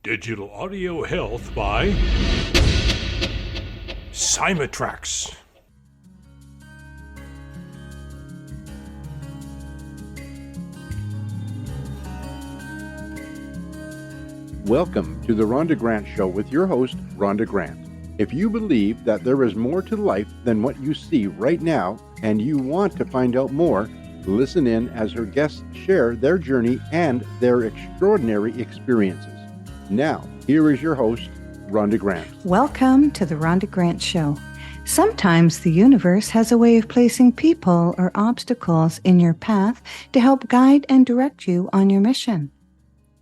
Digital Audio Health by Symatrax. Welcome to the Rhonda Grant Show with your host, Rhonda Grant. If you believe that there is more to life than what you see right now, and you want to find out more, listen in as her guests share their journey and their extraordinary experiences. Now, here is your host, Rhonda Grant. Welcome to the Rhonda Grant Show. Sometimes the universe has a way of placing people or obstacles in your path to help guide and direct you on your mission.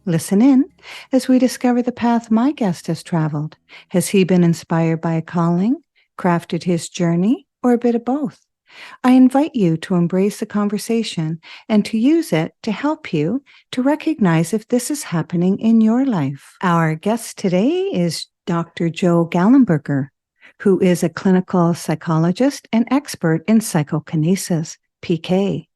Listen in as we discover the path my guest has traveled. Has he been inspired by a calling, crafted his journey, or a bit of both? I invite you to embrace the conversation and to use it to help you to recognize if this is happening in your life. Our guest today is Dr. Joe Gallenberger, who is a clinical psychologist and expert in psychokinesis, PK,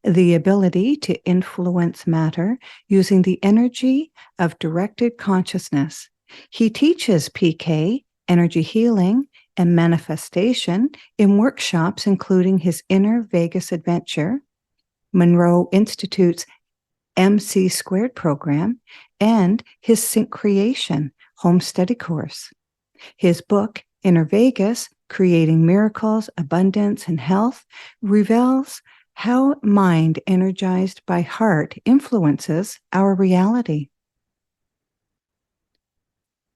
the ability to influence matter using the energy of directed consciousness. He teaches PK, energy healing, and manifestation in workshops, including his Inner Vegas Adventure, Monroe Institute's MC Squared program, and his Sync Creation home study course. His book, Inner Vegas, Creating Miracles, Abundance, and Health, reveals how mind energized by heart influences our reality.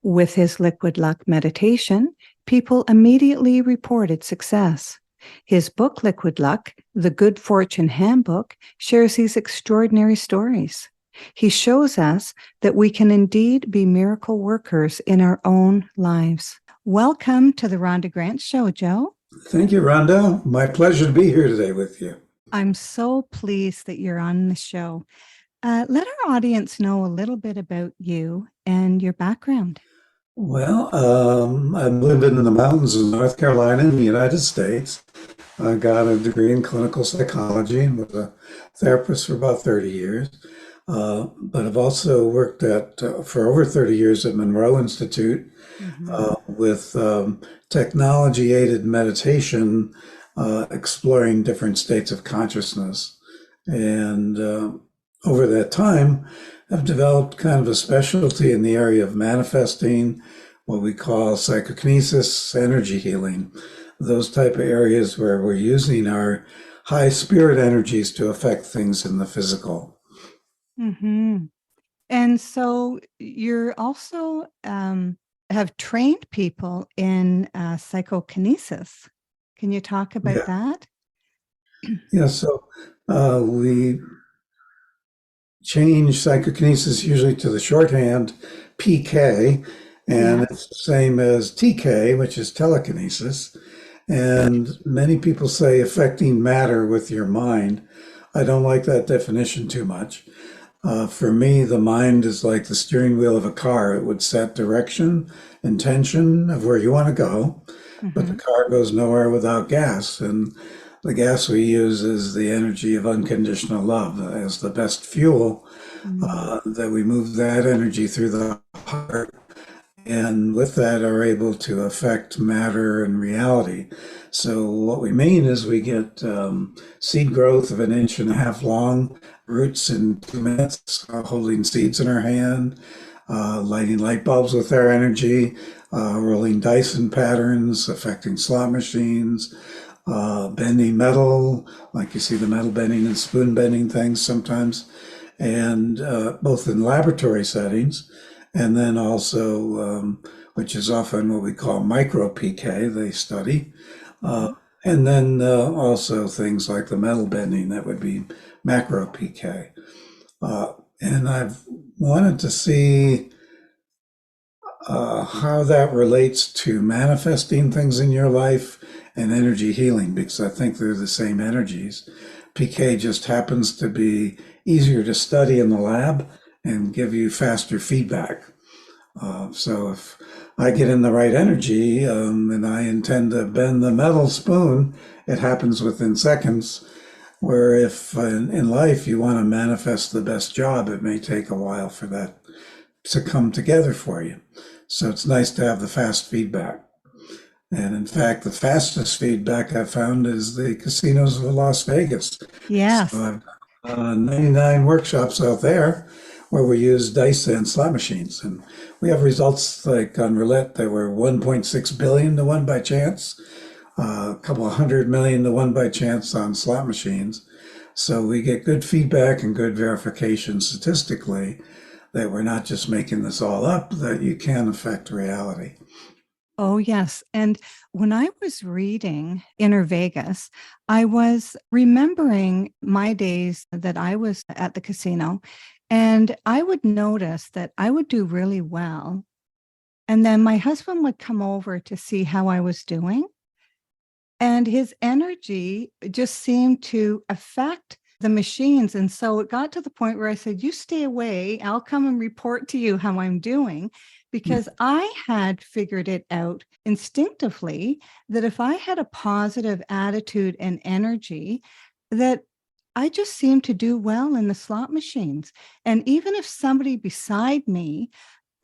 With his liquid luck meditation, people immediately reported success. His book, Liquid Luck, The Good Fortune Handbook, shares these extraordinary stories. He shows us that we can indeed be miracle workers in our own lives. Welcome to the Rhonda Grant Show, Joe. Thank you, Rhonda. My pleasure to be here today with you. I'm so pleased that you're on the show. Let our audience know a little bit about you and your background. Well, I've lived in the mountains of North Carolina in the United States. I got a degree in clinical psychology and was a therapist for about 30 years. But I've also worked for over 30 years at Monroe Institute with technology-aided meditation, exploring different states of consciousness. And over that time, I've developed kind of a specialty in the area of manifesting, what we call psychokinesis, energy healing, those type of areas where we're using our high spirit energies to affect things in the physical. Mm-hmm. And so you're also have trained people in psychokinesis. Can you talk about that? Yeah, so we change psychokinesis usually to the shorthand PK, and it's the same as TK, which is telekinesis. And many people say affecting matter with your mind. I don't like that definition too much. For me, the mind is like the steering wheel of a car. It would set direction, intention of where you want to go, but the car goes nowhere without gas. And the gas we use is the energy of unconditional love as the best fuel, that we move that energy through the heart. And with that are able to affect matter and reality. So what we mean is we get seed growth of 1.5 inches long, roots in 2 minutes, holding seeds in our hand, lighting light bulbs with our energy, rolling Dyson patterns, affecting slot machines, bending metal, like you see the metal bending and spoon bending things sometimes, and both in laboratory settings, and then also, which is often what we call micro PK, they study, and then also things like the metal bending, that would be macro PK. And I've wanted to see how that relates to manifesting things in your life and energy healing, because I think they're the same energies. PK just happens to be easier to study in the lab and give you faster feedback. So if I get in the right energy and I intend to bend the metal spoon, it happens within seconds. Where if in life you want to manifest the best job, it may take a while for that to come together for you. So it's nice to have the fast feedback. And in fact, the fastest feedback I've found is the casinos of Las Vegas. So Yes. I've 99 workshops out there where we use dice and slot machines. And we have results like on roulette that were 1.6 billion to one by chance, a couple of 100 million to one by chance on slot machines. So we get good feedback and good verification statistically that we're not just making this all up, that you can affect reality. Oh, yes. And when I was reading Inner Vegas, I was remembering my days that I was at the casino, and I would notice that I would do really well. And then my husband would come over to see how I was doing. And his energy just seemed to affect the machines. And so it got to the point where I said, you stay away. I'll come and report to you how I'm doing. Because I had figured it out instinctively that if I had a positive attitude and energy, that I just seemed to do well in the slot machines. And even if somebody beside me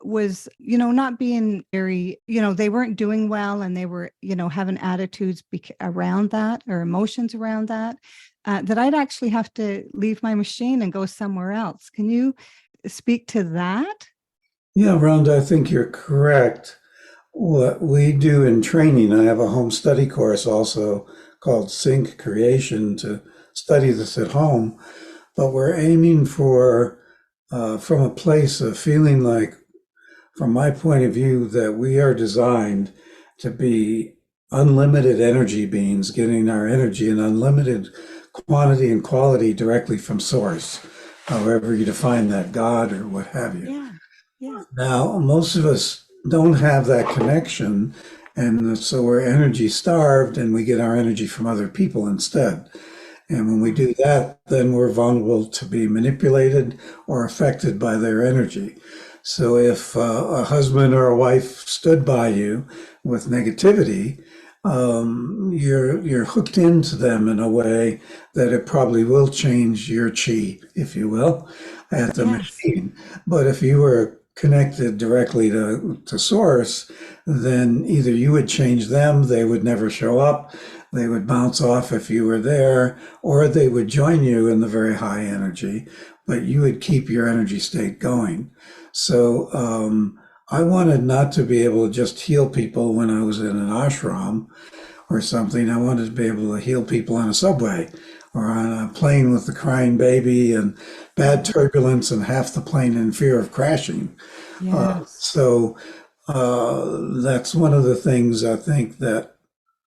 was, not being very, they weren't doing well and they were, having attitudes around that or emotions around that, that I'd actually have to leave my machine and go somewhere else. Can you speak to that? Yeah, Rhonda, I think you're correct. What we do in training, I have a home study course also called Sync Creation to study this at home, but we're aiming for, from a place of feeling like, from my point of view, that we are designed to be unlimited energy beings, getting our energy in unlimited quantity and quality directly from source, however you define that, God or what have you. Yeah. Yeah. Now, most of us don't have that connection, and so we're energy starved and we get our energy from other people instead. And when we do that, then we're vulnerable to be manipulated or affected by their energy. So if a husband or a wife stood by you with negativity, you're hooked into them in a way that it probably will change your chi, if you will, at the Yes. machine. But if you were connected directly to source, then either you would change them, they would never show up, they would bounce off if you were there, or they would join you in the very high energy, but you would keep your energy state going. So I wanted not to be able to just heal people when I was in an ashram or something. I wanted to be able to heal people on a subway or on a plane with the crying baby and bad turbulence and half the plane in fear of crashing. Yes. So that's one of the things I think that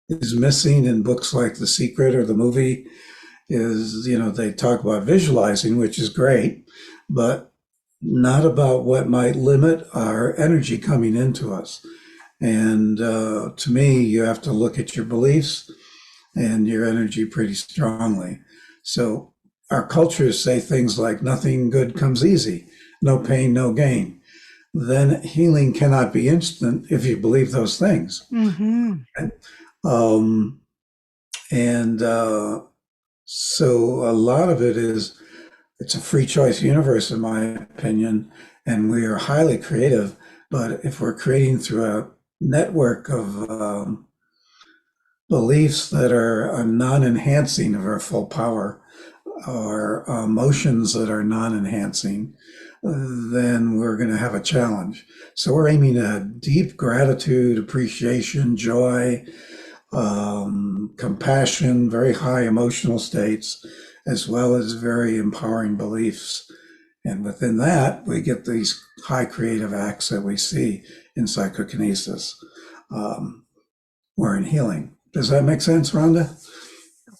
is missing in books like The Secret or the movie is, they talk about visualizing, which is great, but not about what might limit our energy coming into us. And to me, you have to look at your beliefs and your energy pretty strongly. So our cultures say things like nothing good comes easy, no pain, no gain. Then healing cannot be instant if you believe those things. Mm-hmm. Um, and so a lot of it is, it's a free choice universe, in my opinion, and we are highly creative. But if we're creating through a network of beliefs that are non-enhancing of our full power, or emotions that are non-enhancing, then we're going to have a challenge. So we're aiming at deep gratitude, appreciation, joy, compassion, very high emotional states, as well as very empowering beliefs. And within that, we get these high creative acts that we see in psychokinesis or in healing. Does that make sense, Rhonda?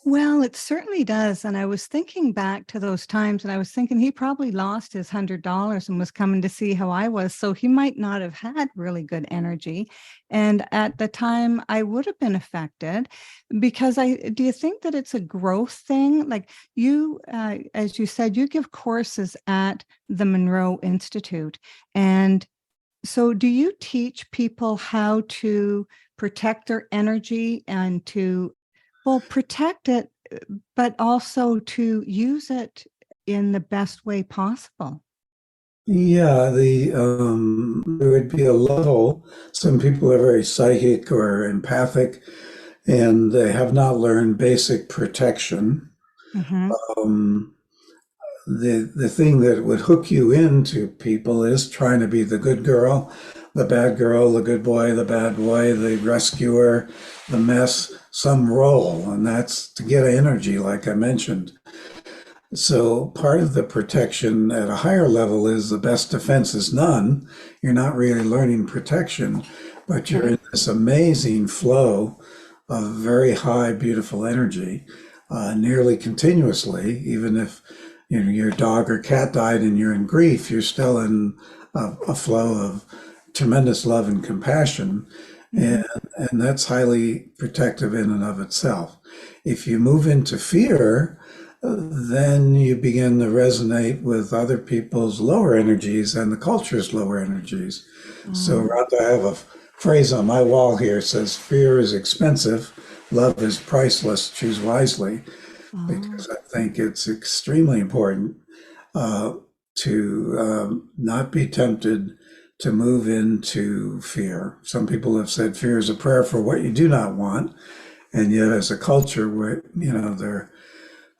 Well, it certainly does. And I was thinking back to those times and I was thinking he probably lost his $100 and was coming to see how I was. So he might not have had really good energy. And at the time I would have been affected because do you think that it's a growth thing? Like you, as you said, you give courses at the Monroe Institute. And so do you teach people how to protect their energy and to protect it, but also to use it in the best way possible? Yeah, there would be a level. Some people are very psychic or empathic, and they have not learned basic protection. Mm-hmm. Um, the thing that would hook you into people is trying to be the good girl, the good boy, the bad boy, the rescuer, the mess, some role, and that's to get energy, like I mentioned. So part of the protection at a higher level is the best defense is none. You're not really learning protection, but you're Right. in this amazing flow of very high, beautiful energy, nearly continuously. Even if your dog or cat died and you're in grief, you're still in a flow of tremendous love and compassion, Mm-hmm. and that's highly protective in and of itself. If you move into fear, then you begin to resonate with other people's lower energies and the culture's lower energies. So, Mm-hmm. Rhonda, I have a phrase on my wall here. It says, "Fear is expensive, love is priceless. Choose wisely," Oh, because I think it's extremely important uh, to not be tempted to move into fear. Some people have said fear is a prayer for what you do not want, and yet, as a culture, where they're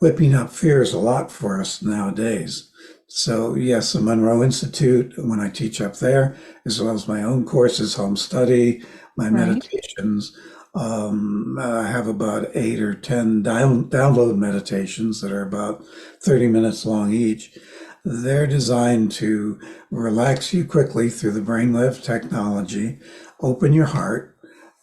whipping up fears a lot for us nowadays. So yes, the Monroe Institute, when I teach up there, as well as my own courses, home study, my right. meditations, I have about 8 or 10 download meditations that are about 30 minutes long each. They're designed to relax you quickly through the brainwave technology, open your heart,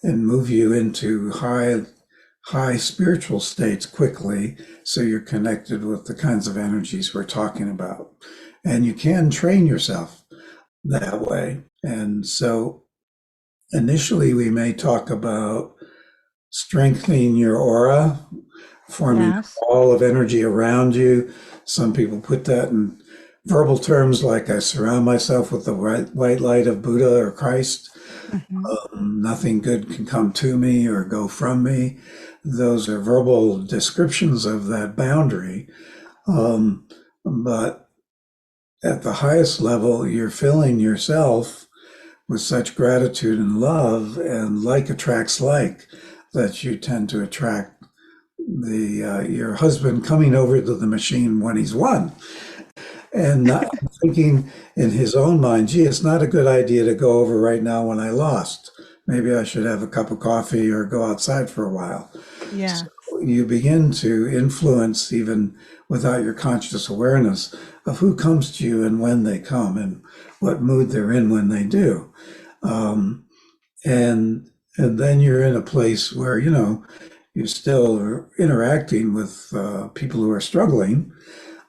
and move you into high spiritual states quickly, so you're connected with the kinds of energies we're talking about. And you can train yourself that way. And so initially, we may talk about strengthening your aura, forming Yes. a wall of energy around you. Some people put that in verbal terms like I surround myself with the white light of Buddha or Christ. Mm-hmm. Nothing good can come to me or go from me. Those are verbal descriptions of that boundary. But at the highest level, you're filling yourself with such gratitude and love, and like attracts like, that you tend to attract the your husband coming over to the machine when he's won. And not thinking in his own mind, gee, it's not a good idea to go over right now when I lost. Maybe I should have a cup of coffee or go outside for a while. So Yeah. you begin to influence, even without your conscious awareness, of who comes to you and when they come and what mood they're in when they do. Um, and and then you're in a place where you're still interacting with people who are struggling,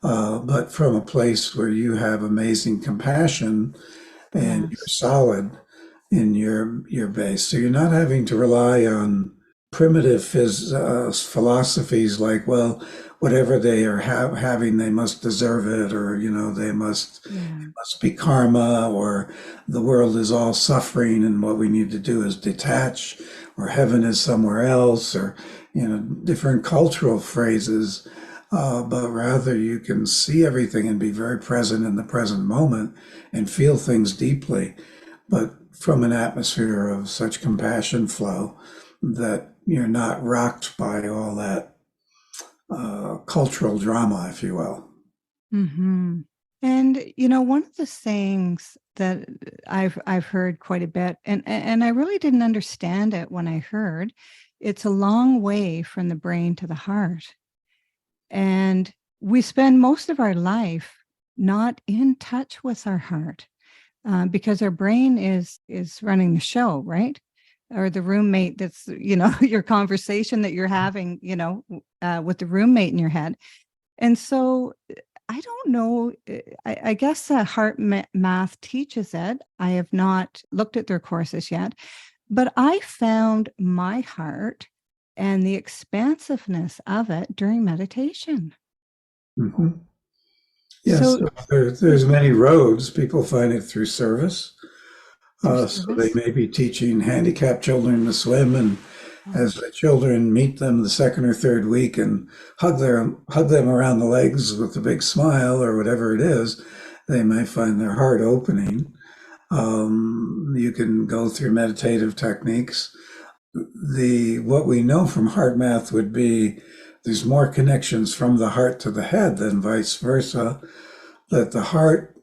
but from a place where you have amazing compassion and you're Yes. solid in your base. So you're not having to rely on primitive philosophies like, well, whatever they are having, they must deserve it, or they Yeah. must be karma, or the world is all suffering, and what we need to do is detach, or heaven is somewhere else, or different cultural phrases. But rather, you can see everything and be very present in the present moment and feel things deeply, but from an atmosphere of such compassion flow that you're not rocked by all that cultural drama, if you will. Mm-hmm. And one of the things that I've heard quite a bit, and I really didn't understand it when I heard, it's a long way from the brain to the heart. And we spend most of our life not in touch with our heart, because our brain is running the show, right? Or the roommate that's, your conversation that you're having, with the roommate in your head. And so I don't know. I guess Heart Math teaches it. I have not looked at their courses yet, but I found my heart and the expansiveness of it during meditation. Mhm. Yes, So, there's many roads. People find it through service. through So they service. may be teaching handicapped children to swim, and Oh, as the children meet them the second or third week and hug them around the legs with a big smile or whatever it is, they may find their heart opening. You can go through meditative techniques. What we know from heart math would be there's more connections from the heart to the head than vice versa, that the heart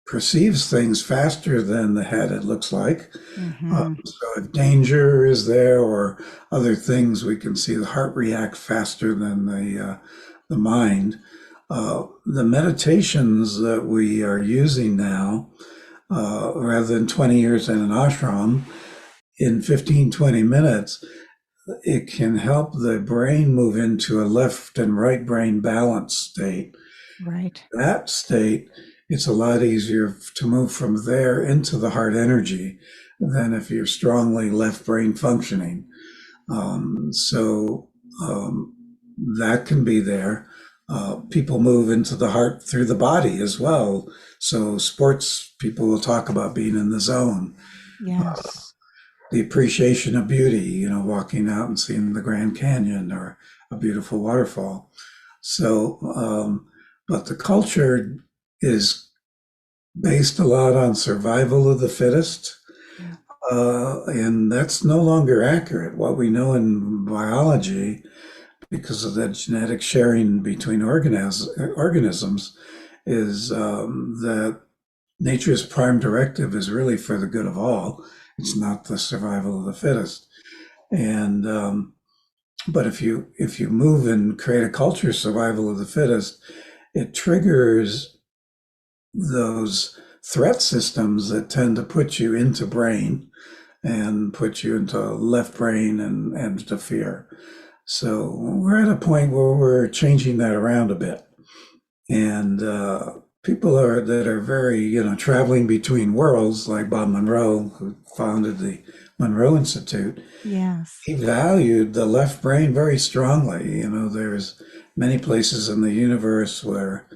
perceives things faster than the head, it looks like. So if danger is there or other things, we can see the heart react faster than the mind. The meditations that we are using now, rather than 20 years in an ashram, in 15, 20 minutes, it can help the brain move into a left and right brain balance state. Right. That state, it's a lot easier to move from there into the heart energy than if you're strongly left brain functioning. That can be there. People move into the heart through the body as well. So sports people will talk about being in the zone. Yes. The appreciation of beauty, walking out and seeing the Grand Canyon or a beautiful waterfall. So, but the culture is based a lot on survival of the fittest. And that's no longer accurate. What we know in biology, because of the genetic sharing between organisms, is that nature's prime directive is really for the good of all. It's not the survival of the fittest. And but if you move and create a culture survival of the fittest, it triggers those threat systems that tend to put you into brain and put you into left brain and to fear. So we're at a point where we're changing that around a bit. And people that are very, traveling between worlds, like Bob Monroe, who founded the Monroe Institute. Yes. He valued the left brain very strongly. There's many places in the universe where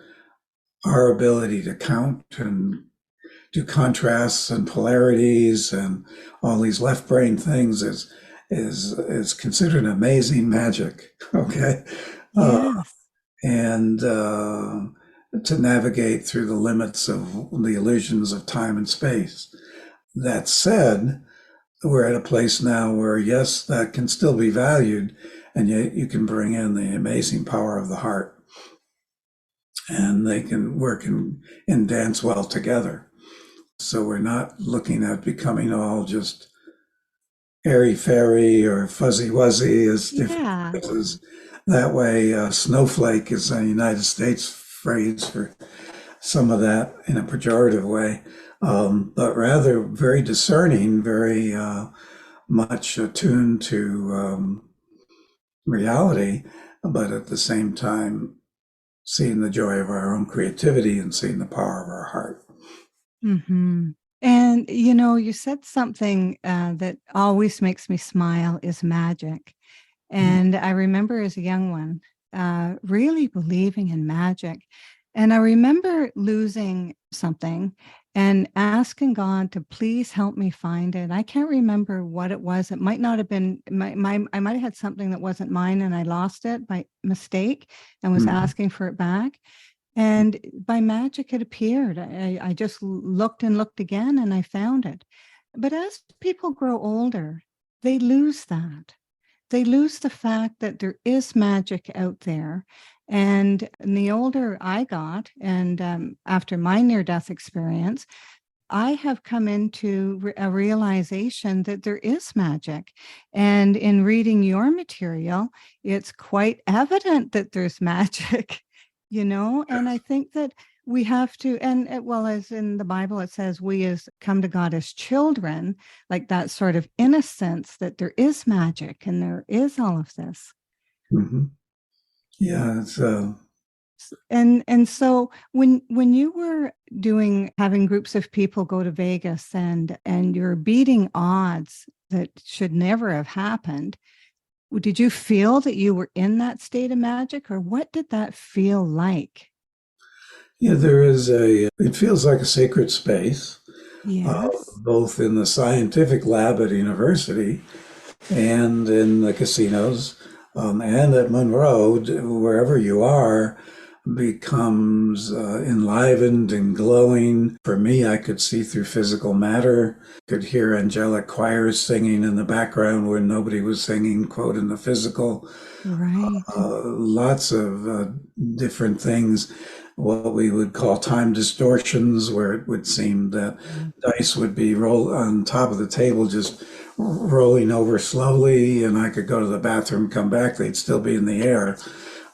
our ability to count and do contrasts and polarities and all these left brain things is considered amazing magic. Okay. Yes. And to navigate through the limits of the illusions of time and space. That said, we're at a place now where, yes, that can still be valued, and yet you can bring in the amazing power of the heart, and they can work and dance well together. So we're not looking at becoming all just airy-fairy or fuzzy-wuzzy as different places. That way, snowflake is a United States phrase for some of that in a pejorative way, but rather very discerning, very much attuned to reality, but at the same time, seeing the joy of our own creativity and seeing the power of our heart. Mm-hmm. And, you said something that always makes me smile is magic. And I remember as a young one, really believing in magic. And I remember losing something and asking God to please help me find it. I can't remember what it was. It might not have been I might have had something that wasn't mine and I lost it by mistake and was asking for it back. And by magic, it appeared. I just looked and looked again and I found it. But as people grow older, they lose that. They lose the fact that there is magic out there. And the older I got, and after my near-death experience, I have come into a realization that there is magic. And in reading your material, it's quite evident that there's magic, and I think that we have to, and well, as in the Bible, it says we as come to God as children, like that sort of innocence that there is magic and there is all of this. Mm-hmm. Yeah. And so when you were having groups of people go to Vegas and you're beating odds that should never have happened, did you feel that you were in that state of magic, or what did that feel like? Yeah, it feels like a sacred space, Yes. both in the scientific lab at a university and in the casinos, and at Monroe, wherever you are, becomes enlivened and glowing. For me, I could see through physical matter, could hear angelic choirs singing in the background where nobody was singing, quote, in the physical. Right. Lots of different things, what we would call time distortions, where it would seem that dice would be rolled on top of the table, just rolling over slowly, and I could go to the bathroom, come back, they'd still be in the air,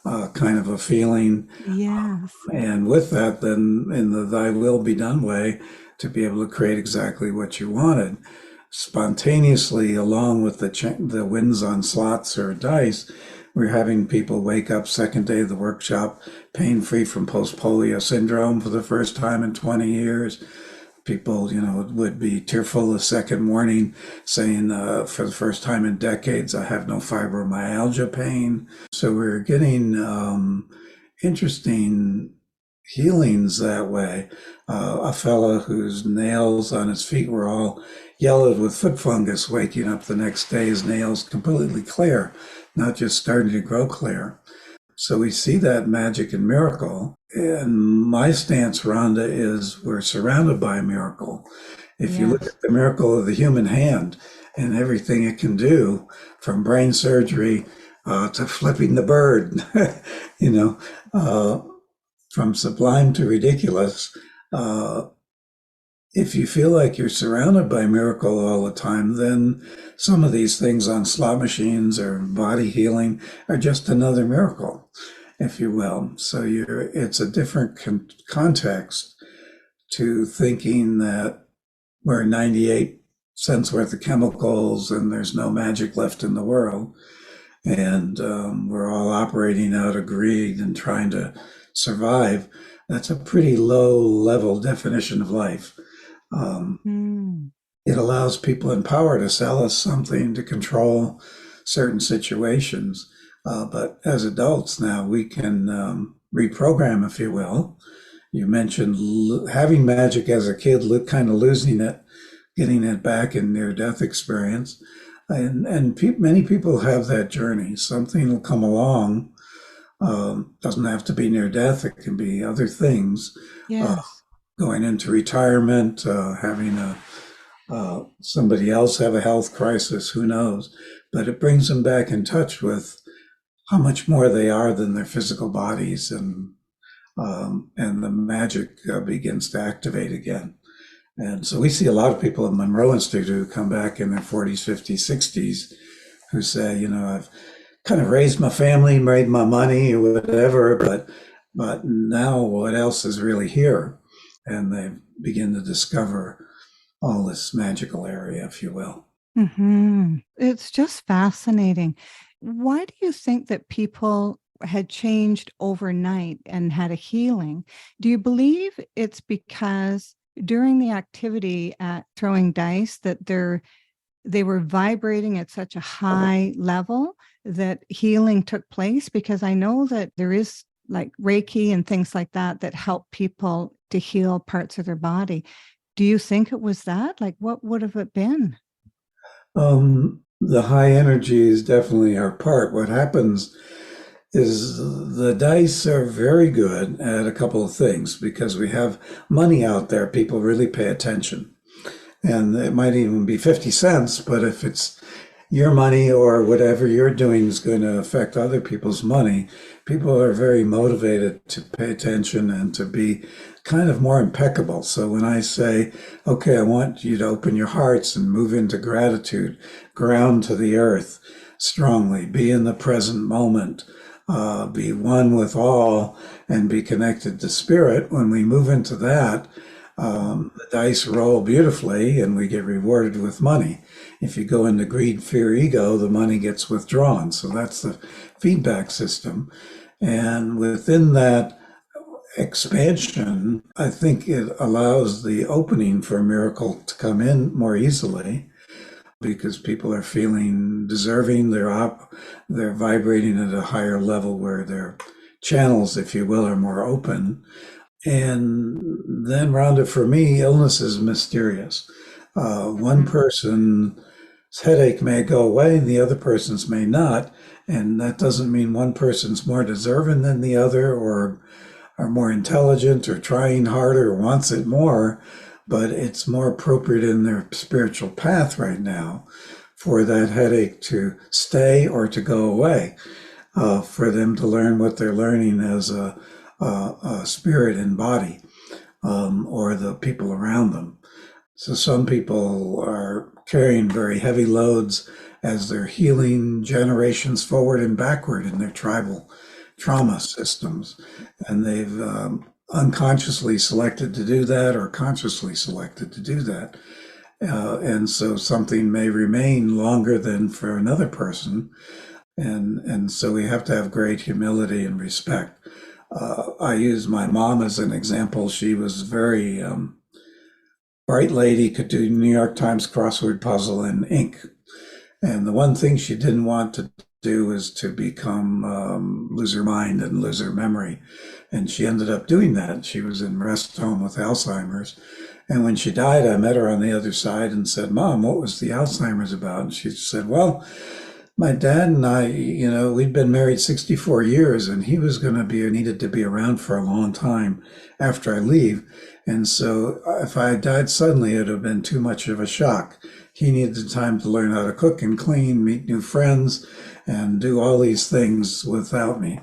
kind of a feeling. Yes. And with that, then in the thy will be done way, to be able to create exactly what you wanted. Spontaneously, along with the wins on slots or dice, we're having people wake up second day of the workshop, pain-free from post-polio syndrome for the first time in 20 years. People, would be tearful the second morning, saying, for the first time in decades, I have no fibromyalgia pain. So we're getting interesting healings that way. A fella whose nails on his feet were all yellowed with foot fungus, waking up the next day, his nails completely clear, not just starting to grow clear. So we see that magic and miracle. And my stance, Rhonda, is we're surrounded by a miracle. If you look at the miracle of the human hand and everything it can do, from brain surgery to flipping the bird, from sublime to ridiculous. If you feel like you're surrounded by miracle all the time, then some of these things on slot machines or body healing are just another miracle, if you will. So it's a different context to thinking that we're 98 cents worth of chemicals and there's no magic left in the world. And we're all operating out of greed and trying to survive. That's a pretty low level definition of life. It allows people in power to sell us something to control certain situations. But as adults now, we can reprogram, if you will. You mentioned having magic as a kid, kind of losing it, getting it back in near-death experience. And many people have that journey. Something will come along. Doesn't have to be near death. It can be other things. Yes. Going into retirement, having somebody else have a health crisis, who knows? But it brings them back in touch with how much more they are than their physical bodies, and the magic begins to activate again. And so we see a lot of people at Monroe Institute who come back in their 40s, 50s, 60s, who say, I've kind of raised my family, made my money or whatever, but now what else is really here? And they begin to discover all this magical area, if you will. It's just fascinating. Why do you think that people had changed overnight and had a healing? Do you believe it's because during the activity at throwing dice that they were vibrating at such a high level that healing took place? Because I know that there is like Reiki and things like that help people to heal parts of their body. Do you think it was that? Like, what would have it been? The high energy is definitely our part. What happens is the dice are very good at a couple of things because we have money out there. People really pay attention. And it might even be 50 cents, but if it's your money or whatever you're doing is going to affect other people's money, people are very motivated to pay attention and to be kind of more impeccable. So when I say, okay, I want you to open your hearts and move into gratitude, ground to the earth strongly, be in the present moment, be one with all, and be connected to spirit. When we move into that, the dice roll beautifully and we get rewarded with money. If you go into greed, fear, ego, the money gets withdrawn. So that's the feedback system. And within that expansion, I think it allows the opening for a miracle to come in more easily because people are feeling deserving. They're vibrating at a higher level where their channels, if you will, are more open. And then, Rhonda, for me, illness is mysterious. One person headache may go away and the other person's may not. And that doesn't mean one person's more deserving than the other, or are more intelligent or trying harder or wants it more, but it's more appropriate in their spiritual path right now for that headache to stay or to go away, for them to learn what they're learning as a spirit and body, or the people around them. So some people are carrying very heavy loads as they're healing generations forward and backward in their tribal trauma systems. And they've unconsciously selected to do that, or consciously selected to do that. And so something may remain longer than for another person. And so we have to have great humility and respect. I use my mom as an example. She was very bright lady, could do New York Times crossword puzzle in ink. And the one thing she didn't want to do was to become lose her mind and lose her memory. And she ended up doing that. She was in rest home with Alzheimer's. And when she died, I met her on the other side and said, "Mom, what was the Alzheimer's about?" And she said, "Well, my dad and I, we'd been married 64 years, and he was going to needed to be around for a long time after I leave. And so if I died suddenly, it would have been too much of a shock. He needed time to learn how to cook and clean, meet new friends, and do all these things without me.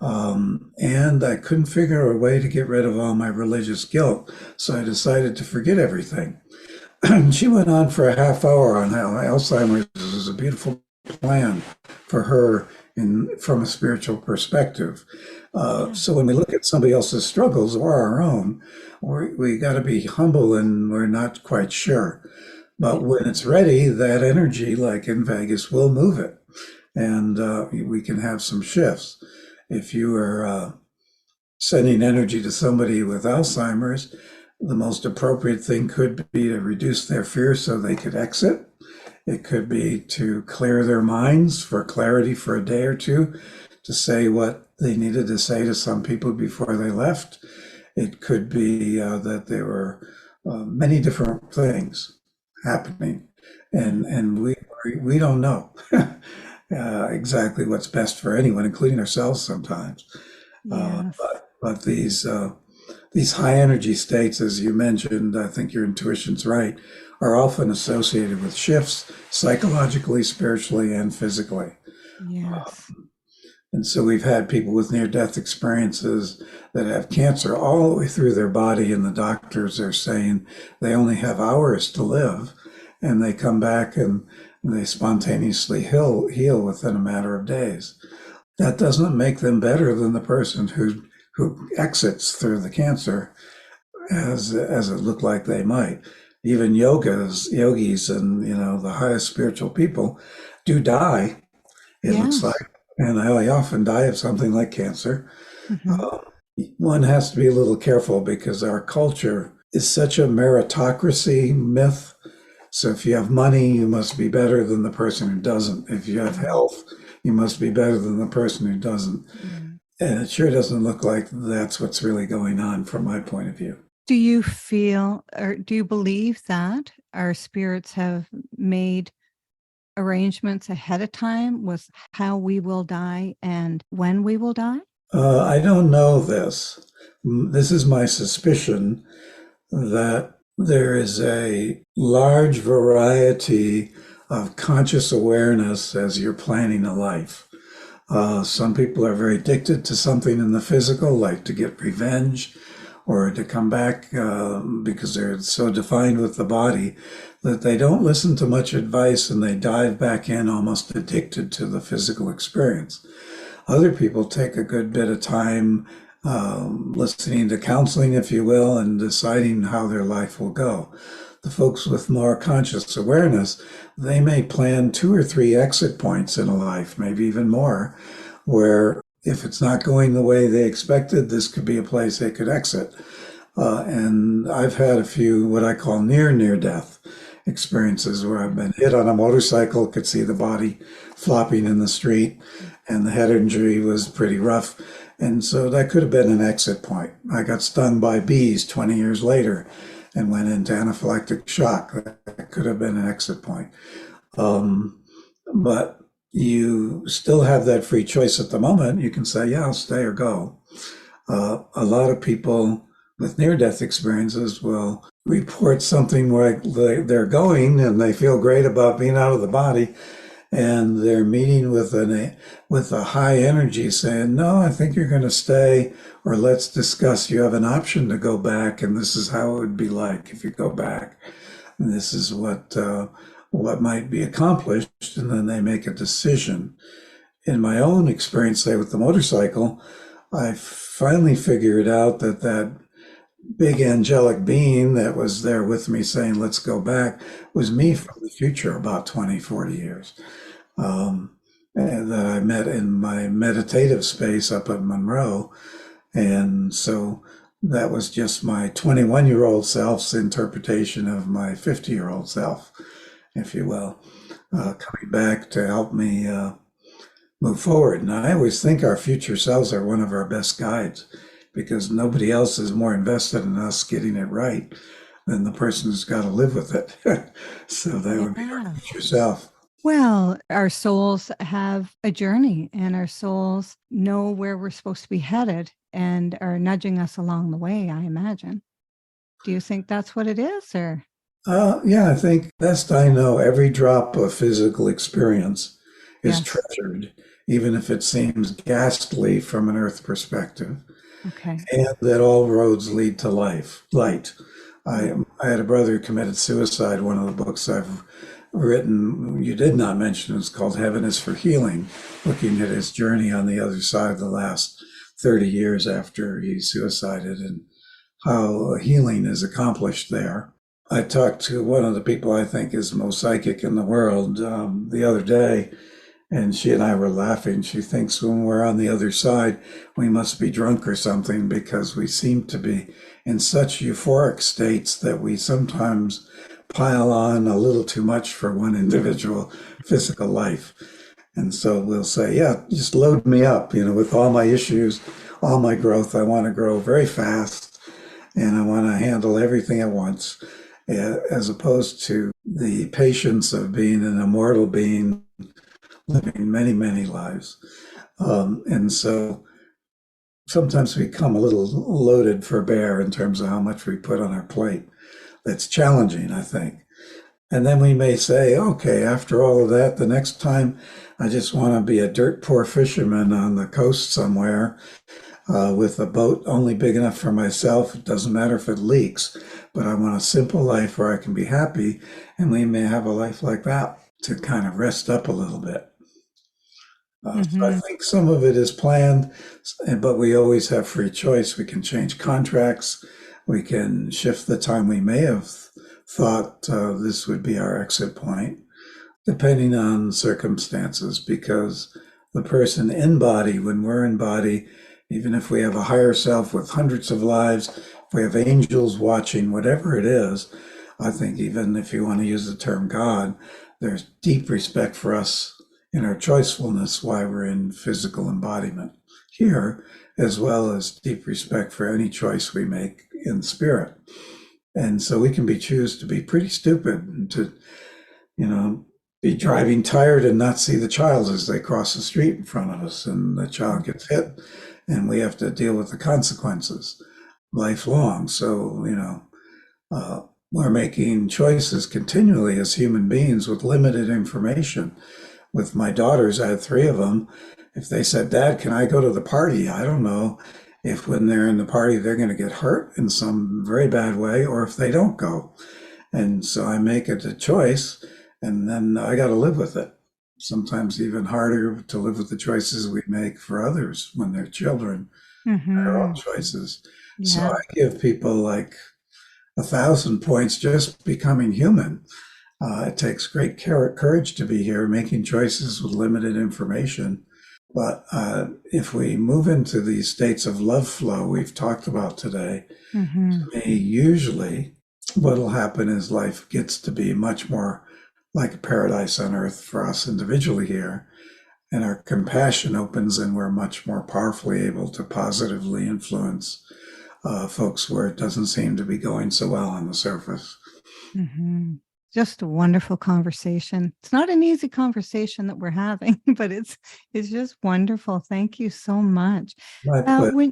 And I couldn't figure a way to get rid of all my religious guilt, so I decided to forget everything." She went on for a half hour on how Alzheimer's is a beautiful plan for her from a spiritual perspective. So when we look at somebody else's struggles or our own, we got to be humble, and we're not quite sure. But when it's ready, that energy, like in Vegas, will move it, and we can have some shifts. If you are sending energy to somebody with Alzheimer's, the most appropriate thing could be to reduce their fear so they could exit. It could be to clear their minds for clarity for a day or two, to say what they needed to say to some people before they left. It could be that there were many different things happening, and we don't know exactly what's best for anyone, including ourselves sometimes. Yes. But these high energy states, as you mentioned, I think your intuition's right, are often associated with shifts psychologically, spiritually, and physically. Yes. And so we've had people with near-death experiences that have cancer all the way through their body, and the doctors are saying they only have hours to live, and they come back and they spontaneously heal within a matter of days. That doesn't make them better than the person who exits through the cancer as it looked like they might. Even yogis, and the highest spiritual people do die, it looks like, and they often die of something like cancer. One has to be a little careful, because our culture is such a meritocracy myth. So if you have money, you must be better than the person who doesn't. If you have health, you must be better than the person who doesn't. And it sure doesn't look like that's what's really going on from my point of view. Do you feel, or do you believe that our spirits have made arrangements ahead of time with how we will die and when we will die? I don't know this. This is my suspicion, that there is a large variety of conscious awareness as you're planning a life. Some people are very addicted to something in the physical, like to get revenge or to come back, because they're so defined with the body that they don't listen to much advice, and they dive back in almost addicted to the physical experience. Other people take a good bit of time listening to counseling, if you will, and deciding how their life will go. The folks with more conscious awareness, they may plan 2 or 3 exit points in a life, maybe even more, where if it's not going the way they expected, this could be a place they could exit. And I've had a few what I call near-death experiences, where I've been hit on a motorcycle, could see the body flopping in the street, and the head injury was pretty rough. And so that could have been an exit point. I got stung by bees 20 years later and went into anaphylactic shock. That could have been an exit point. But you still have that free choice at the moment. You can say, yeah, I'll stay or go. A lot of people with near-death experiences will report something like they're going and they feel great about being out of the body, and they're meeting with a high energy saying, no, I think you're going to stay, or let's discuss. You have an option to go back, and this is how it would be like if you go back. And this is what might be accomplished, and then they make a decision. In my own experience, say with the motorcycle, I finally figured out that big angelic being that was there with me saying, let's go back, was me from the future about 20, 40 years. And that I met in my meditative space up at Monroe. And so that was just my 21-year-old self's interpretation of my 50-year-old self, if you will, coming back to help me move forward. And I always think our future selves are one of our best guides, because nobody else is more invested in us getting it right than the person who's got to live with it. So that would be our future self. Well, our souls have a journey, and our souls know where we're supposed to be headed and are nudging us along the way, I imagine. Do you think that's what it is, or? Yeah, I think best I know, every drop of physical experience is Yes. treasured, even if it seems ghastly from an earth perspective, Okay. and that all roads lead to light. I had a brother who committed suicide. One of the books I've written, you did not mention, is called Heaven is for Healing, looking at his journey on the other side of the last 30 years after he suicided and how healing is accomplished there. I talked to one of the people I think is the most psychic in the world the other day, and she and I were laughing. She thinks when we're on the other side, we must be drunk or something, because we seem to be in such euphoric states that we sometimes pile on a little too much for one individual physical life. And so we'll say, yeah, just load me up, with all my issues, all my growth. I want to grow very fast, and I want to handle everything at once, as opposed to the patience of being an immortal being living many, many lives. And so sometimes we come a little loaded for bear in terms of how much we put on our plate. That's challenging, I think. And then we may say, okay, after all of that, the next time I just want to be a dirt poor fisherman on the coast somewhere with a boat only big enough for myself. It doesn't matter if it leaks, but I want a simple life where I can be happy. And we may have a life like that to kind of rest up a little bit. So I think some of it is planned, but we always have free choice. We can change contracts. We can shift the time we may have thought this would be our exit point, depending on circumstances, because the person in body, when we're in body, even if we have a higher self with hundreds of lives, if we have angels watching, whatever it is, I think even if you want to use the term God, there's deep respect for us in our choicefulness while we're in physical embodiment here, as well as deep respect for any choice we make in spirit. And so we can choose to be pretty stupid and to, be driving tired and not see the child as they cross the street in front of us, and the child gets hit and we have to deal with the consequences lifelong. So, we're making choices continually as human beings with limited information. With my daughters, I had 3 of them. If they said, Dad, can I go to the party? I don't know if when they're in the party, they're going to get hurt in some very bad way, or if they don't go. And so I make it a choice, and then I got to live with it. Sometimes even harder to live with the choices we make for others when they're children, their own choices. Yeah. So I give people like 1,000 points just becoming human. It takes great courage to be here, making choices with limited information. But if we move into these states of love flow we've talked about today, to me, usually what will happen is life gets to be much more like a paradise on earth for us individually here. And our compassion opens, and we're much more powerfully able to positively influence folks where it doesn't seem to be going so well on the surface. just a wonderful conversation. It's not an easy conversation that we're having, but it's just wonderful. Thank you so much. My Uh, pleasure. when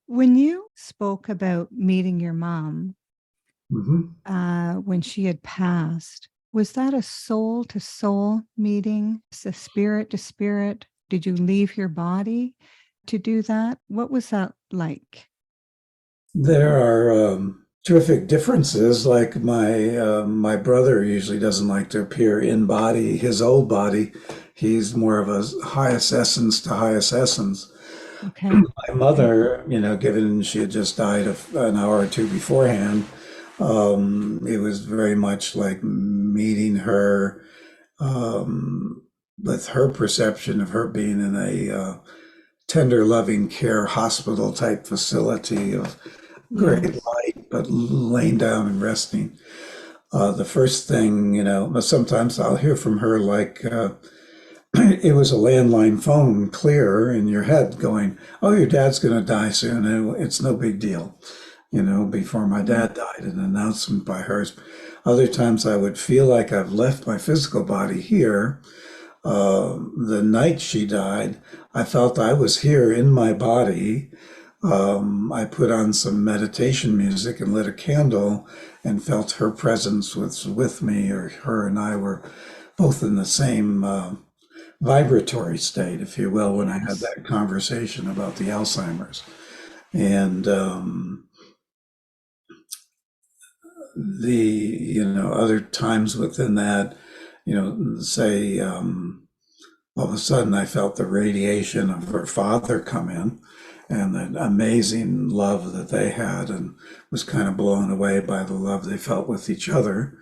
when you spoke about meeting your mom Mhm. when she had passed, was that a soul to soul meeting, a spirit to spirit? Did you leave your body to do that? What was that like? There are terrific differences. Like my brother usually doesn't like to appear in body, his old body. He's more of a highest essence to highest essence. Okay. My mother, given she had just died an hour or two beforehand, it was very much like meeting her with her perception of her being in a tender, loving care hospital type facility of great Yes. light, but laying down and resting. The first thing, sometimes I'll hear from her like it was a landline phone clear in your head going, oh, your dad's going to die soon. And it's no big deal. Before my dad died, an announcement by hers. Other times I would feel like I've left my physical body here. The night she died, I felt I was here in my body. I put on some meditation music and lit a candle and felt her presence was with me, or her and I were both in the same vibratory state, if you will, when I had Yes. that conversation about the Alzheimer's. And other times within that, say, all of a sudden I felt the radiation of her father come in and the amazing love that they had, and was kind of blown away by the love they felt with each other.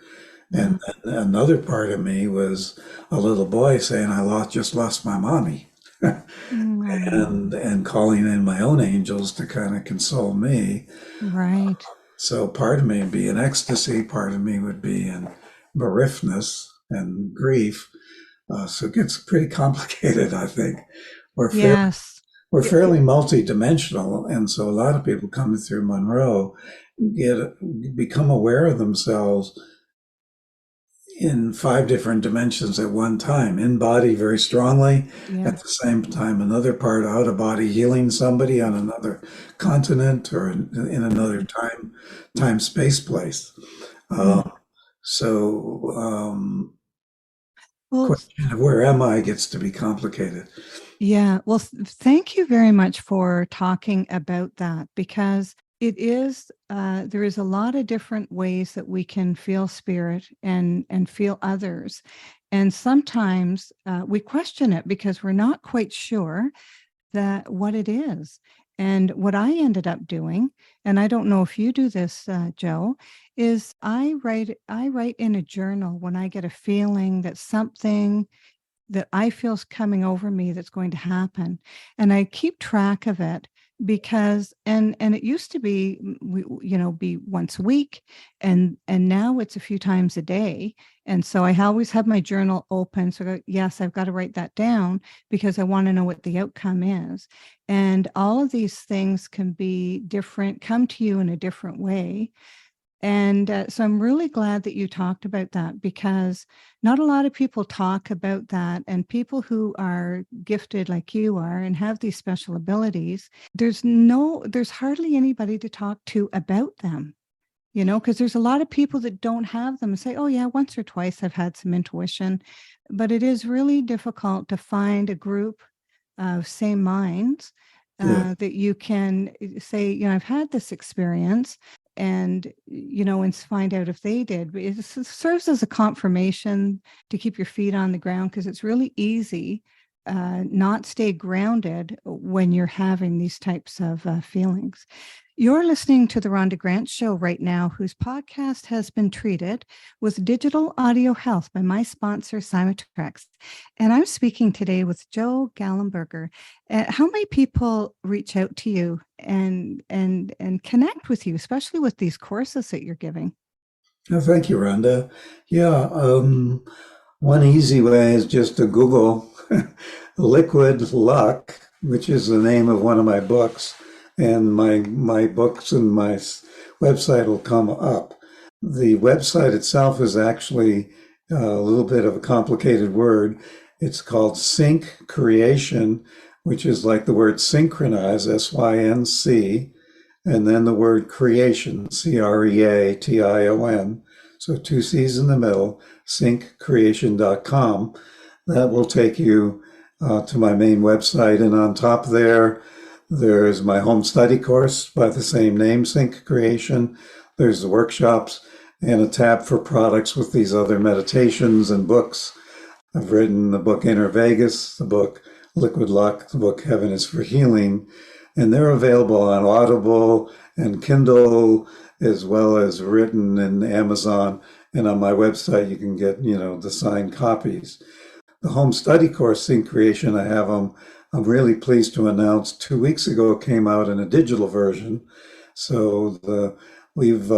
Yeah. And then another part of me was a little boy saying, just lost my mommy. Mm, And calling in my own angels to kind of console me. right. So part of me would be in ecstasy, part of me would be in bereavement and grief. So it gets pretty complicated, I think. We're fair, Yes. we're It- fairly multidimensional, and so a lot of people coming through Monroe become aware of themselves in 5 different dimensions at one time, in body very strongly, yeah. at the same time another part out of body healing somebody on another continent or in another time space place. Mm. So Well, question of where am I gets to be complicated. yeah. Well, thank you very much for talking about that, because there is a lot of different ways that we can feel spirit and feel others. And sometimes we question it because we're not quite sure that what it is. And what I ended up doing, and I don't know if you do this, Joe, is I write in a journal when I get a feeling that something that I feel is coming over me that's going to happen. And I keep track of it because and it used to be be once a week, and now it's a few times a day. And so I always have my journal open. So yes, I've got to write that down because I want to know what the outcome is. And all of these things can be different, come to you in a different way. And so I'm really glad that you talked about that, because not a lot of people talk about that. And people who are gifted like you are and have these special abilities, there's hardly anybody to talk to about them, because there's a lot of people that don't have them and say, oh, yeah, once or twice I've had some intuition. But it is really difficult to find a group of same minds Yeah, that you can say, I've had this experience, and find out if they did. But it serves as a confirmation to keep your feet on the ground, because it's really easy not stay grounded when you're having these types of feelings. You're listening to the Rhonda Grant Show right now, whose podcast has been treated with digital audio health by my sponsor, Psychokinesis. And I'm speaking today with Joe Gallenberger. How many people reach out to you and connect with you, especially with these courses that you're giving? no, thank you, Rhonda. Yeah, one easy way is just to Google Liquid Luck, which is the name of one of my books, and my books and my website will come up. The website itself is actually a little bit of a complicated word. It's called Sync Creation, which is like the word synchronize, SYNC, and then the word creation, CREATION. So two C's in the middle, synccreation.com. That will take you to my main website. And on top there's my home study course by the same name, Sync Creation. There's the workshops and a tab for products with these other meditations and books. I've written the book Inner Vegas, the book Liquid Luck, the book Heaven is for Healing, and they're available on Audible and Kindle, as well as written in Amazon. And on my website, you can get, the signed copies. The home study course, Sync Creation, I'm really pleased to announce 2 weeks ago came out in a digital version. So we've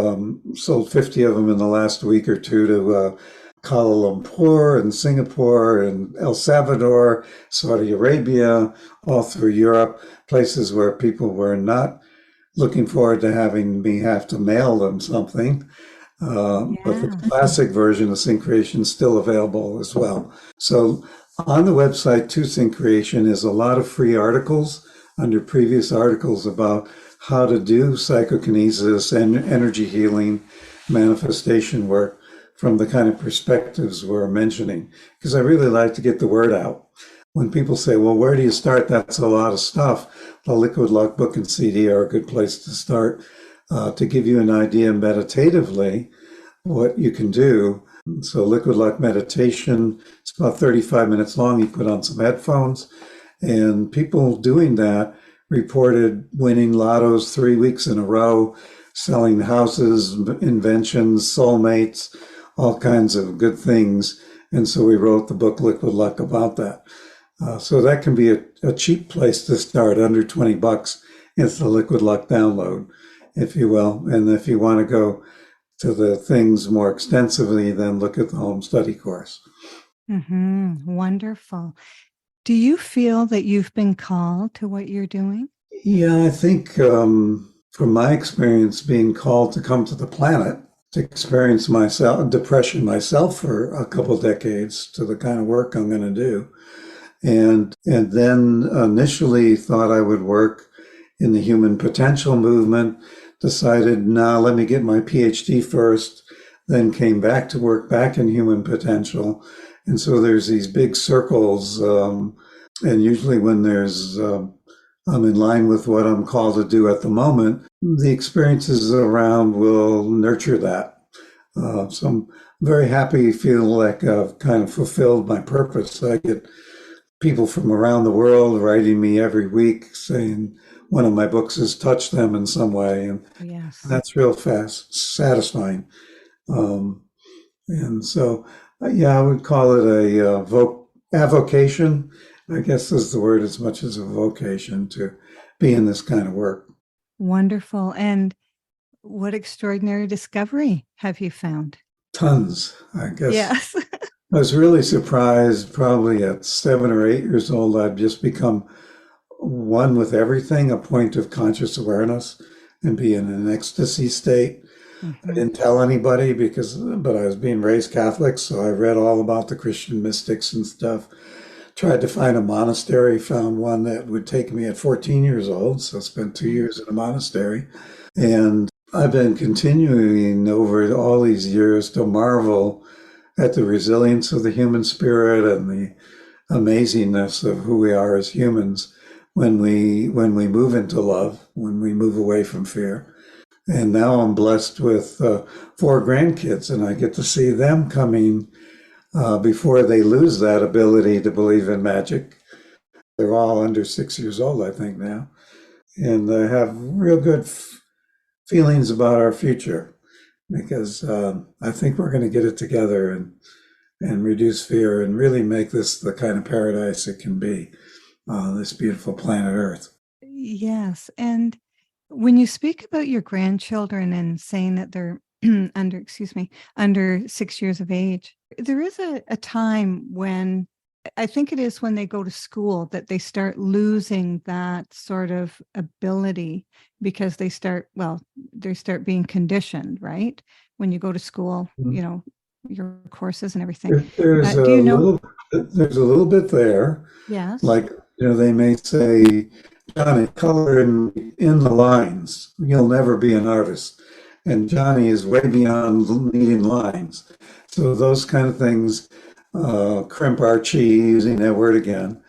sold 50 of them in the last week or two to Kuala Lumpur and Singapore and El Salvador, Saudi Arabia, all through Europe, places where people were not looking forward to having me have to mail them something. But the classic version of Sync Creation is still available as well. So on the website to Sync Creation is a lot of free articles under previous articles about how to do psychokinesis and energy healing, manifestation work from the kind of perspectives we're mentioning, because I really like to get the word out. When people say, well, where do you start? That's a lot of stuff. The Liquid Luck book and CD are a good place to start to give you an idea meditatively what you can do. So Liquid Luck meditation, it's about 35 minutes long. You put on some headphones, and people doing that reported winning lottos 3 weeks in a row, selling houses, inventions, soulmates, all kinds of good things. And so we wrote the book Liquid Luck about that. So that can be a cheap place to start, under $20. It's the Liquid Luck download, if you will. And if you want to go to the things more extensively, then look at the home study course. Wonderful. Do you feel that you've been called to what you're doing? Yeah, I think from my experience, being called to come to the planet, to experience depression myself for a couple decades, to the kind of work I'm going to do. And then initially thought I would work in the human potential movement, decided, let me get my PhD first, then came back to work back in human potential. And so there's these big circles. And usually when I'm in line with what I'm called to do at the moment, the experiences around will nurture that. So I'm very happy, feel like I've kind of fulfilled my purpose. I get people from around the world writing me every week saying one of my books has touched them in some way. And that's real satisfying. And so, I would call it a avocation. I guess is the word, as much as a vocation to be in this kind of work. Wonderful. And what extraordinary discovery have you found? Tons, I guess. Yes. I was really surprised, probably at 7 or 8 years old, I'd just become one with everything, a point of conscious awareness, and be in an ecstasy state. I didn't tell anybody but I was being raised Catholic, so I read all about the Christian mystics and stuff. Tried to find a monastery, found one that would take me at 14 years old, so spent 2 years in a monastery. And I've been continuing over all these years to marvel at the resilience of the human spirit and the amazingness of who we are as humans when we move into love, when we move away from fear. And now I'm blessed with 4 grandkids, and I get to see them coming before they lose that ability to believe in magic. They're all under 6 years old, I think, now. And I have real good feelings about our future, because I think we're going to get it together and reduce fear and really make this the kind of paradise it can be, this beautiful planet Earth. Yes. And when you speak about your grandchildren and saying that they're under 6 years of age, there is a time when I think it is when they go to school that they start losing that sort of ability, because they start being conditioned, right? when you go to school, your courses and everything. There's Do you know? there's a little bit there. Yes. Like, they may say, Johnny, color in the lines. You'll never be an artist. And Johnny is way beyond needing lines. So those kind of things crimp our chi, using that word again.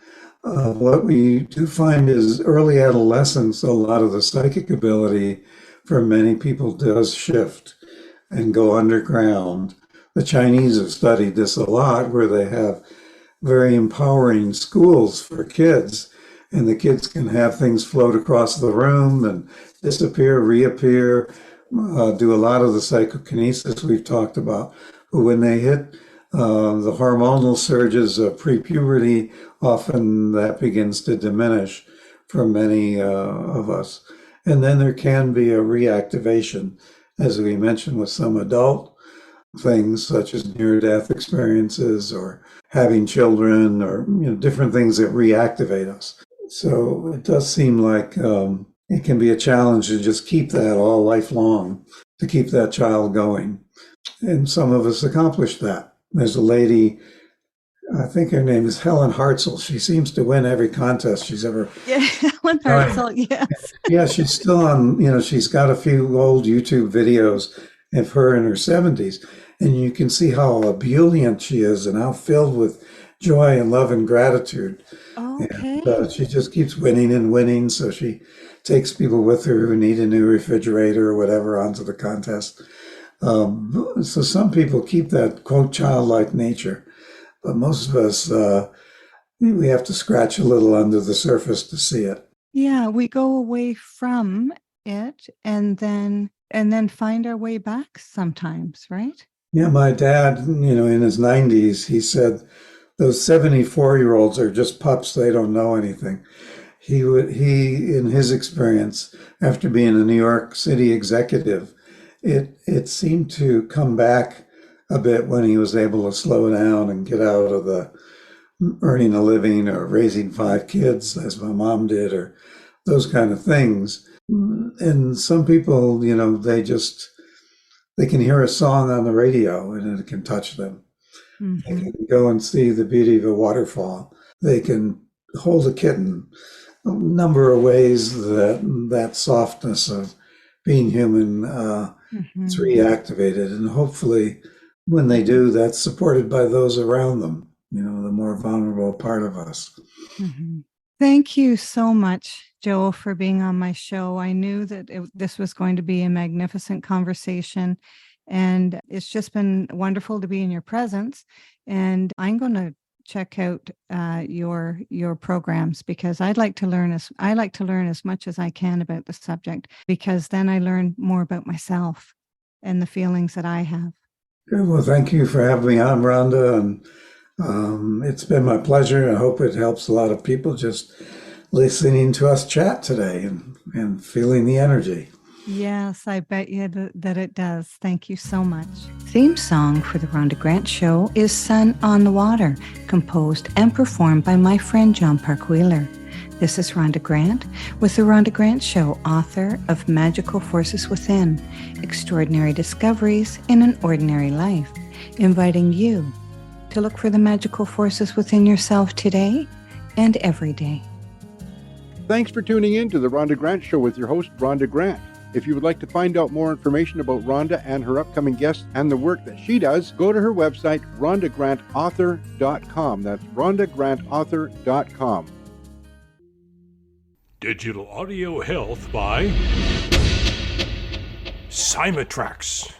What we do find is early adolescence, a lot of the psychic ability for many people does shift and go underground. The Chinese have studied this a lot, where they have very empowering schools for kids, and the kids can have things float across the room and disappear, reappear, do a lot of the psychokinesis we've talked about. But when they hit the hormonal surges of pre-puberty, often that begins to diminish for many of us. And then there can be a reactivation, as we mentioned, with some adult things such as near-death experiences or having children, or different things that reactivate us. So it does seem like it can be a challenge to just keep that all lifelong, to keep that child going. And some of us accomplish that. There's a lady, I think her name is Helen Hartzell. She seems to win every contest she's ever. Yeah, Helen Hartzell, yes. Yeah, she's still on, she's got a few old YouTube videos of her in her 70s. And you can see how ebullient she is and how filled with joy and love and gratitude. Okay. And she just keeps winning and winning. So she takes people with her who need a new refrigerator or whatever onto the contest. So some people keep that, quote, childlike nature. But most of us, we have to scratch a little under the surface to see it. Yeah, we go away from it and then find our way back sometimes, right? Yeah, my dad, in his 90s, he said, those 74-year-olds are just pups. They don't know anything. He, in his experience, after being a New York City executive, it seemed to come back a bit when he was able to slow down and get out of the earning a living or raising 5 kids, as my mom did, or those kind of things. And some people, they can hear a song on the radio and it can touch them. Mm-hmm. They can go and see the beauty of a waterfall. They can hold a kitten. A number of ways that softness of being human is reactivated. And hopefully when they do, that's supported by those around them, the more vulnerable part of us. Mm-hmm. Thank you so much, Joe, for being on my show. I knew that this was going to be a magnificent conversation, and it's just been wonderful to be in your presence. And I'm going to check out your programs, because I like to learn as much as I can about the subject, because then I learn more about myself and the feelings that I have. Good. Well, thank you for having me on, Rhonda, and it's been my pleasure. I hope it helps a lot of people just listening to us chat today and feeling the energy. Yes, I bet you that it does. Thank you so much. Theme song for the Rhonda Grant Show is Sun on the Water, composed and performed by my friend John Park Wheeler. This is Rhonda Grant with the Rhonda Grant Show, author of Magical Forces Within, Extraordinary Discoveries in an Ordinary Life, inviting you to look for the magical forces within yourself today and every day. Thanks for tuning in to the Rhonda Grant Show with your host, Rhonda Grant. If you would like to find out more information about Rhonda and her upcoming guests and the work that she does, go to her website, rhondagrantauthor.com. That's rhondagrantauthor.com. Digital Audio Health by Psychokinesis.